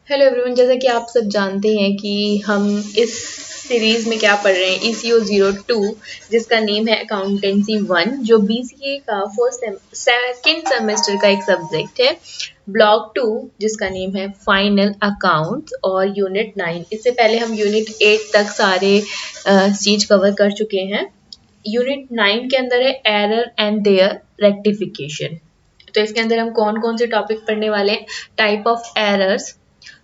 Hello everyone, जैसा कि आप सब जानते हैं कि हम इस सीरीज में क्या पढ़ रहे हैं, ECO02, जिसका नेम है अकाउंटेंसी 1, जो BCA का सेकेंड सेमेस्टर का एक सब्जेक्ट है। ब्लॉक 2 जिसका नेम है फाइनल अकाउंट्स, और यूनिट 9। इससे पहले हम यूनिट 8 तक सारे चीज कवर कर चुके हैं। यूनिट 9 के अंदर है एरर एंड देयर रेक्टिफिकेशन। तो इसके अंदर हम कौन कौन से टॉपिक पढ़ने वाले हैं? Type of errors,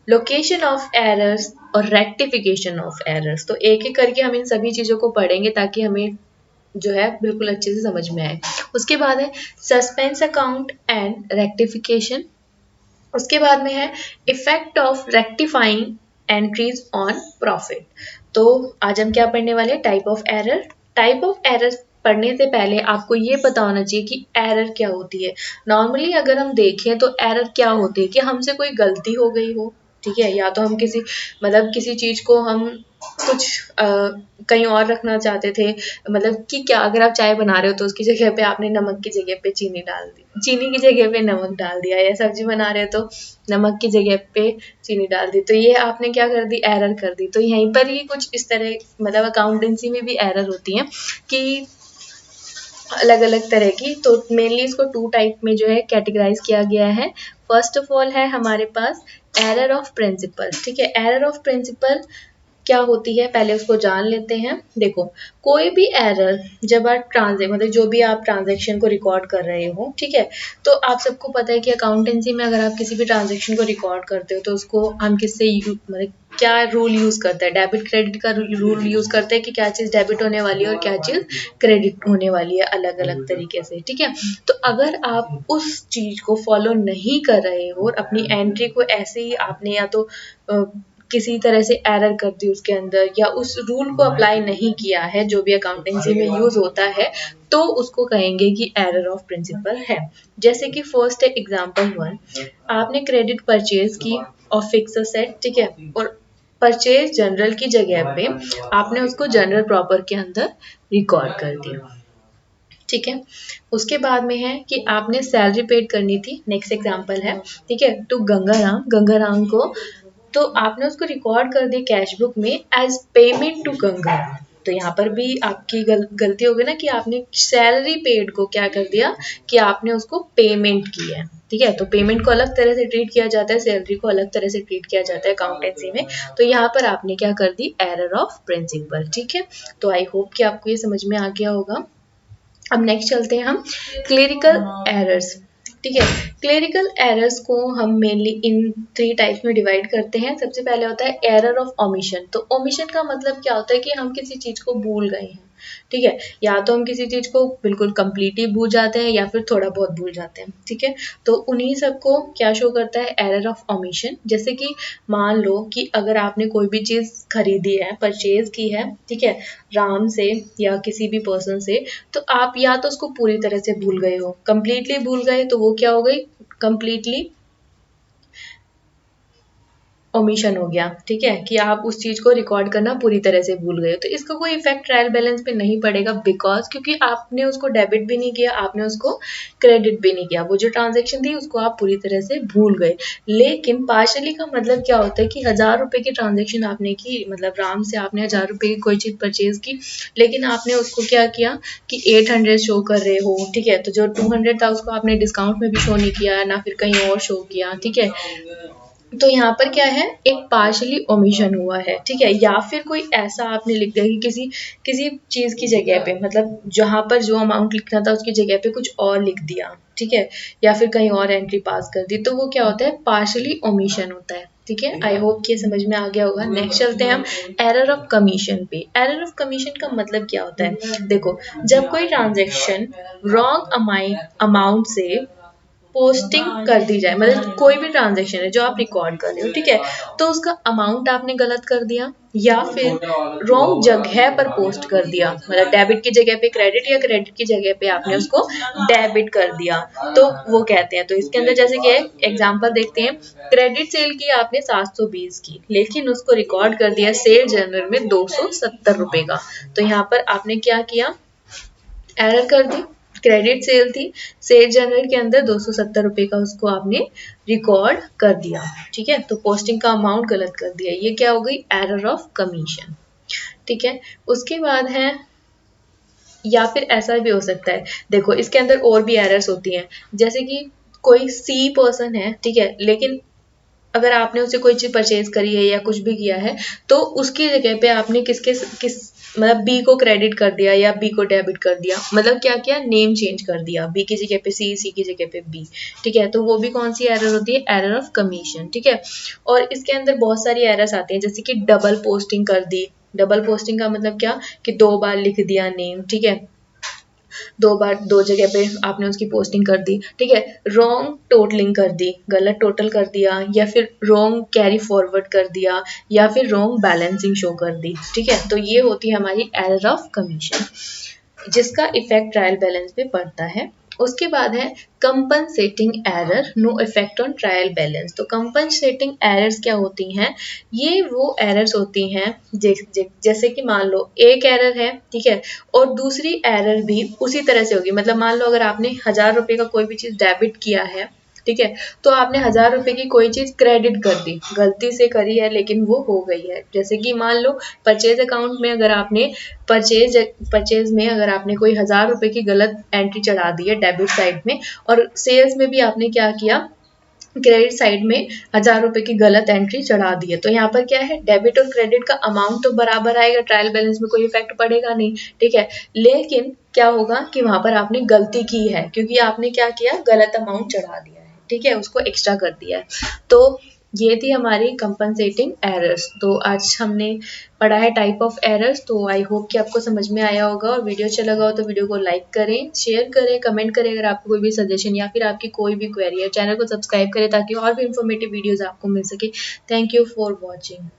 location of errors और रेक्टिफिकेशन ऑफ एरर्स। तो एक एक करके हम इन सभी चीज़ों को पढ़ेंगे ताकि हमें जो है बिल्कुल अच्छे से समझ में आए। उसके बाद है सस्पेंस अकाउंट एंड रेक्टिफिकेशन। उसके बाद में है effect of rectifying entries on profit. तो आज हम क्या पढ़ने वाले हैं? Type of error. Type of error पढ़ने से पहले आपको ये पता होना चाहिए कि एरर क्या होती है। नॉर्मली अगर हम देखें तो एरर क्या होती है कि हमसे कोई गलती हो गई हो, ठीक है, या तो हम किसी चीज को हम कुछ कहीं और रखना चाहते थे। मतलब कि क्या, अगर आप चाय बना रहे हो तो उसकी जगह पे आपने नमक की जगह पे चीनी डाल दी, चीनी की जगह पे नमक डाल दिया, या सब्जी बना रहे हो तो नमक की जगह पे चीनी डाल दी, तो ये आपने क्या कर दी? एरर कर दी। तो यहीं पर ही कुछ इस तरह, मतलब अकाउंटेंसी में भी एरर होती है कि अलग अलग तरह की। तो मेनली इसको 2 टाइप में जो है कैटेगराइज किया गया है। फर्स्ट ऑफ ऑल है हमारे पास एरर ऑफ प्रिंसिपल। ठीक है, एरर ऑफ प्रिंसिपल क्या होती है पहले उसको जान लेते हैं। देखो, कोई भी एरर जब आप मतलब जो भी आप ट्रांजेक्शन को रिकॉर्ड कर रहे हो, ठीक है, तो आप सबको पता है कि अकाउंटेंसी में अगर आप किसी भी ट्रांजेक्शन को रिकॉर्ड करते हो तो उसको हम किससे मतलब क्या रूल यूज करते हैं? डेबिट क्रेडिट का रूल यूज करते हैं कि क्या चीज डेबिट होने वाली है और क्या चीज क्रेडिट होने वाली है, अलग अलग तरीके से। ठीक है, तो अगर आप उस चीज को फॉलो नहीं कर रहे हो और अपनी एंट्री को ऐसे ही आपने या तो किसी तरह से एरर कर दी उसके अंदर, या उस रूल को अप्लाई नहीं किया है जो भी अकाउंटेंसी में यूज होता है, तो उसको कहेंगे कि एरर ऑफ प्रिंसिपल है। जैसे कि फर्स्ट है एग्जांपल 1, आपने क्रेडिट परचेज की और फिक्स असेट, ठीक है, और परचेज जनरल की जगह पे आपने उसको जनरल प्रॉपर के अंदर रिकॉर्ड कर दिया। ठीक है, उसके बाद में है कि आपने सैलरी पेड करनी थी। नेक्स्ट एग्जांपल है, ठीक है, टू गंगाराम को, तो आपने उसको रिकॉर्ड कर दिया कैश बुक में एज पेमेंट टू गंगाराम। तो यहाँ पर भी आपकी गलती हो गई ना कि आपने सैलरी पेड को क्या कर दिया कि आपने उसको पेमेंट की है। ठीक है, तो पेमेंट को अलग तरह से ट्रीट किया जाता है, सैलरी को अलग तरह से ट्रीट किया जाता है अकाउंटेंसी में। तो यहाँ पर आपने क्या कर दी? Error of principal. ठीक है, तो आई होप कि आपको ये समझ में आ गया होगा। अब नेक्स्ट चलते हैं हम क्लेरिकल एरर्स। ठीक है, क्लेरिकल एरर्स को हम मेनली इन 3 टाइप्स में डिवाइड करते हैं। सबसे पहले होता है एरर ऑफ ओमिशन। तो ओमिशन का मतलब क्या होता है कि हम किसी चीज को भूल गए हैं। ठीक है, या तो हम किसी चीज को बिल्कुल कंप्लीटली भूल जाते हैं या फिर थोड़ा बहुत भूल जाते हैं। ठीक है, तो उन्हीं सबको क्या शो करता है? Error of omission. जैसे कि मान लो कि अगर आपने कोई भी चीज खरीदी है, परचेज की है, ठीक है, राम से या किसी भी पर्सन से, तो आप या तो उसको पूरी तरह से भूल गए हो, कंप्लीटली भूल गए, तो वो क्या हो गई? कंप्लीटली ओमिशन हो गया। ठीक है, कि आप उस चीज को रिकॉर्ड करना पूरी तरह से भूल गए। तो इसका कोई इफेक्ट ट्रायल बैलेंस पे नहीं पड़ेगा, बिकॉज क्योंकि आपने उसको डेबिट भी नहीं किया, आपने उसको क्रेडिट भी नहीं किया, वो जो ट्रांजेक्शन थी उसको आप पूरी तरह से भूल गए। लेकिन पार्शली का मतलब क्या होता है कि 1000 रुपए की ट्रांजेक्शन आपने की, मतलब राम से आपने 1000 रुपए की कोई चीज परचेज की, लेकिन आपने उसको क्या किया कि 800 शो कर रहे हो। ठीक है, तो जो 200 था उसको आपने डिस्काउंट में भी शो नहीं किया, ना फिर कहीं और शो किया। ठीक है, तो यहाँ पर क्या है? एक पार्शली ओमिशन हुआ है। ठीक है, या फिर कोई ऐसा आपने लिख दिया कि किसी किसी चीज की जगह पे, मतलब जहां पर जो अमाउंट लिखना था उसकी जगह पे कुछ और लिख दिया। ठीक है, या फिर कहीं और एंट्री पास कर दी, तो वो क्या होता है? पार्शली ओमिशन होता है। ठीक है, आई होप कि ये समझ में आ गया होगा। नेक्स्ट चलते हैं हम एरर ऑफ कमीशन पे। एरर ऑफ कमीशन का मतलब क्या होता है? देखो, जब कोई ट्रांजेक्शन रॉन्ग अमाउंट से पोस्टिंग कर दी जाए, मतलब कोई भी ट्रांजेक्शन है जो आप रिकॉर्ड कर रहे हो, ठीक है, तो उसका अमाउंट आपने गलत कर दिया या फिर रॉन्ग जगह पर पोस्ट कर दिया, मतलब डेबिट की जगह पे क्रेडिट या क्रेडिट की जगह पे आपने उसको डेबिट कर दिया, तो वो कहते हैं। तो इसके अंदर जैसे कि एग्जांपल देखते हैं, क्रेडिट सेल की आपने 720 की, लेकिन उसको रिकॉर्ड कर दिया सेल जर्नल में 270 रुपए का। तो यहाँ पर आपने क्या किया? एरर कर दी। क्रेडिट सेल थी, सेल जर्नल के अंदर 270 रुपये का उसको आपने रिकॉर्ड कर दिया, ठीक है। तो पोस्टिंग का अमाउंट गलत कर दिया, ये क्या हो गई, एरर ऑफ कमीशन, ठीक है। उसके बाद है, या फिर ऐसा भी हो सकता है, देखो इसके अंदर और भी एरर्स होती हैं, जैसे कि कोई सी पर्सन है, ठीक है, लेकिन अगर आपने उसे कोई चीज परचेज करी है या कुछ भी किया है, तो उसकी जगह पे आपने किस मतलब बी को क्रेडिट कर दिया या बी को डेबिट कर दिया, मतलब क्या किया, नेम चेंज कर दिया, बी की जगह पे सी, सी की जगह पे बी, ठीक है। तो वो भी कौन सी एरर होती है, एरर ऑफ कमीशन, ठीक है। और इसके अंदर बहुत सारी एरर्स आती हैं, जैसे कि डबल पोस्टिंग कर दी। डबल पोस्टिंग का मतलब क्या, कि 2 बार लिख दिया नेम, ठीक है, 2 बार 2 जगह पे आपने उसकी पोस्टिंग कर दी, ठीक है। रॉन्ग टोटलिंग कर दी, गलत टोटल कर दिया, या फिर रॉन्ग कैरी फॉरवर्ड कर दिया, या फिर रॉन्ग बैलेंसिंग शो कर दी, ठीक है। तो ये होती है हमारी एरर ऑफ कमीशन, जिसका इफेक्ट ट्रायल बैलेंस पे पड़ता है। उसके बाद है compensating error, no effect on trial balance. तो कंपनसेटिंग एरर्स क्या होती हैं, ये वो एरर्स होती हैं जैसे कि मान लो एक एरर है, ठीक है, और दूसरी एरर भी उसी तरह से होगी। मतलब मान लो अगर आपने 1000 रुपये का कोई भी चीज डेबिट किया है, ठीक है, तो आपने 1000 रुपये की कोई चीज क्रेडिट कर दी, गलती से करी है लेकिन वो हो गई है। जैसे कि मान लो परचेज अकाउंट में अगर आपने परचेज में अगर आपने कोई 1000 रुपये की गलत एंट्री चढ़ा दी है डेबिट साइड में, और सेल्स में भी आपने क्या किया, क्रेडिट साइड में 1000 रुपये की गलत एंट्री चढ़ा दी है, तो यहाँ पर क्या है, डेबिट और क्रेडिट का अमाउंट तो बराबर आएगा, ट्रायल बैलेंस में कोई इफेक्ट पड़ेगा नहीं, ठीक है। लेकिन क्या होगा कि वहां पर आपने गलती की है, क्योंकि आपने क्या किया, गलत अमाउंट चढ़ा दिया है, ठीक है, उसको एक्स्ट्रा कर दिया है। तो ये थी हमारी कंपनसेटिंग एरर्स। तो आज हमने पढ़ा है टाइप ऑफ एरर्स। तो आई होप कि आपको समझ में आया होगा, और वीडियो अच्छा लगा हो तो वीडियो को लाइक करें, शेयर करें, कमेंट करें अगर आपको कोई भी सजेशन या फिर आपकी कोई भी क्वेरी है। चैनल को सब्सक्राइब करें ताकि और भी इन्फॉर्मेटिव वीडियोस आपको मिल सके। Thank you for watching.